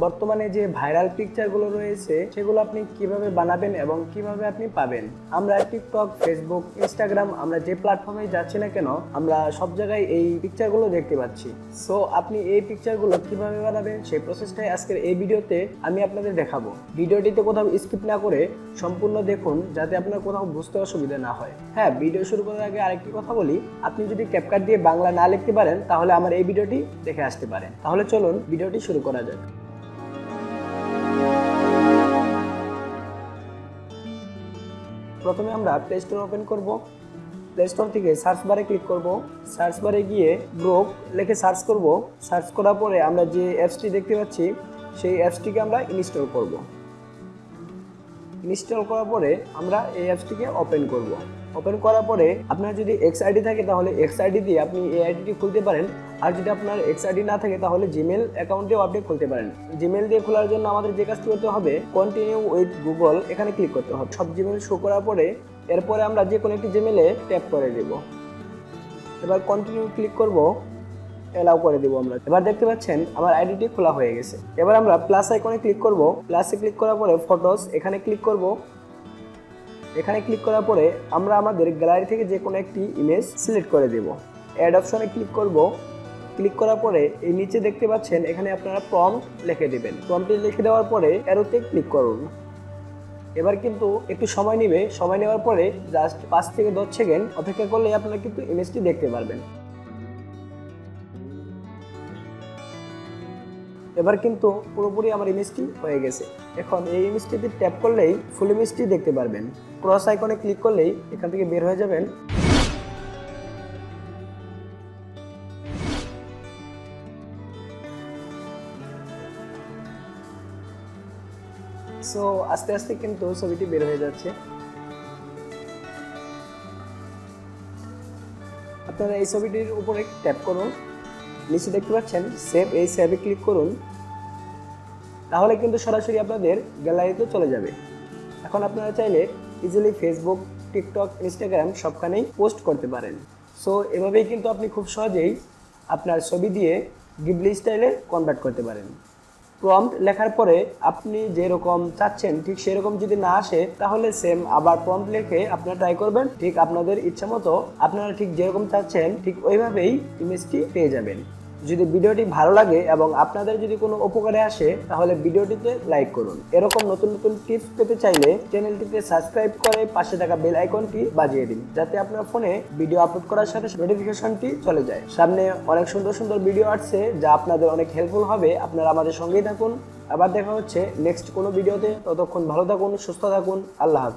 বর্তমানে যে ভাইরাল পিকচারগুলো রয়েছে সেগুলো আপনি কিভাবে বানাবেন এবং কিভাবে আপনি পাবেন। আমরা টিকটক, ফেসবুক, ইনস্টাগ্রাম, আমরা যে প্ল্যাটফর্মে যাচ্ছি না কেন আমরা সব জায়গায় এই পিকচারগুলো দেখতে পাচ্ছি। সো আপনি এই পিকচারগুলো কিভাবে বানাবেন সেই প্রসেসটাই আজকের এই ভিডিওতে আমি আপনাদের দেখাবো। ভিডিওটিতে কোথাও স্কিপ না করে সম্পূর্ণ দেখুন যাতে আপনার কোথাও বুঝতে অসুবিধা না হয়। হ্যাঁ, ভিডিও শুরু করার আগে আরেকটি কথা বলি, আপনি যদি ক্যাপকাট দিয়ে বাংলা না লিখতে পারেন তাহলে আমার এই ভিডিওটি দেখে আসতে পারেন। তাহলে চলুন ভিডিওটি শুরু করা যাক। প্রথমে আমরা প্লে স্টোর ওপেন করব। প্লে স্টোর থেকে সার্চ বারে ক্লিক করব। সার্চ বারে গিয়ে গ্রোক লিখে সার্চ করব। সার্চ করার পরে আমরা যে অ্যাপসটি দেখতে পাচ্ছি সেই অ্যাপসটিকে আমরা ইনস্টল করব। ইনস্টল করার পরে আমরা এই অ্যাপসটিকে ওপেন করব। ওপেন করার পরে আপনার যদি এক্স আইডি থাকে তাহলে এক্স আইডি দিয়ে আপনি এই আইডিটি খুলতে পারেন। আর যদি আপনার এক্স আইডি না থাকে তাহলে জিমেল অ্যাকাউন্টেও আপনি খুলতে পারেন। জিমেল দিয়ে খোলার জন্য আমাদের যে কাজটি করতে হবে, কন্টিনিউ উইথ গুগল এখানে ক্লিক করতে হবে। সব জিমেল শো করার পরে এরপরে আমরা যে কোনো একটি জিমেলে ট্যাপ করে দেব। এবার কন্টিনিউ ক্লিক করব, এলাও করে দিব আমরা। এবার দেখতে পাচ্ছেন আমার আইডিটি খোলা হয়ে গেছে। এবার আমরা প্লাস আইকনে ক্লিক করব। প্লাসে ক্লিক করার পরে ফটোস এখানে ক্লিক করব। এখানে ক্লিক করার পরে আমরা আমাদের গ্যালারি থেকে যে কোনো একটি ইমেজ সিলেক্ট করে দেব। অ্যাড অপশনে ক্লিক করব। ক্লিক করার পরে এই নিচে দেখতে পাচ্ছেন এখানে আপনারা প্রম্পট লিখে দেবেন। প্রম্পটে লিখে দেওয়ার পরে অ্যারোতে ক্লিক করুন। এবার কিন্তু একটু সময় নেবে। সময় নেওয়ার পরে জাস্ট 5 থেকে 10 সেকেন্ড অপেক্ষা করলে আপনারা কিন্তু ইমেজটি দেখতে পারবেন। এবার কিন্তু পুরোপুরি আমার ইমেজটি হয়ে গেছে। এখন এই ইমেজটিতে ট্যাপ করলেই ফুল ইমেজটি দেখতে পারবেন। ক্রস আইকনে ক্লিক করলেই এখান থেকে বের হয়ে যাবেন। সো আস্তে আস্তে কিন্তু ছবিটি বের হয়ে যাচ্ছে। আপনারা এই ছবিটির উপরে ট্যাপ করুন। নিচে দেখতে পাচ্ছেন সেভ, এই সেভে ক্লিক করুন। তাহলে কিন্তু সরাসরি আপনাদের গ্যালারিতে চলে যাবে। এখন আপনারা চাইলে ইজিলি ফেসবুক, টিকটক, ইনস্টাগ্রাম সবখানেই পোস্ট করতে পারেন। সো এভাবেই কিন্তু আপনি খুব সহজেই আপনার ছবি দিয়ে গিবলি স্টাইলে কনভার্ট করতে পারেন। প্রম্পট লেখার পরে আপনি যেরকম চাচ্ছেন ঠিক সেরকম যদি না আসে তাহলে সেম আবার প্রম্পট লিখে আপনারা ট্রাই করবেন। ঠিক আপনাদের ইচ্ছা মতো আপনারা ঠিক যেরকম চাচ্ছেন ঠিক ওইভাবেই ইমেজটি পেয়ে যাবেন। যদি ভিডিওটি ভালো লাগে এবং আপনাদের যদি কোনো উপকারে আসে তাহলে ভিডিওটিতে লাইক করুন। এরকম নতুন নতুন টিপস পেতে চাইলে চ্যানেলটিতে সাবস্ক্রাইব করে পাশে থাকা বেল আইকনটি বাজিয়ে দিন যাতে আপনার ফোনে ভিডিও আপলোড করার সাথে নোটিফিকেশনটি চলে যায়। সামনে অনেক সুন্দর সুন্দর ভিডিও আসছে যা আপনাদের অনেক হেল্পফুল হবে। আপনারা আমাদের সঙ্গেই থাকুন। আবার দেখা হচ্ছে নেক্সট কোনো ভিডিওতে। ততক্ষণ ভালো থাকুন, সুস্থ থাকুন। আল্লাহ হাফেজ।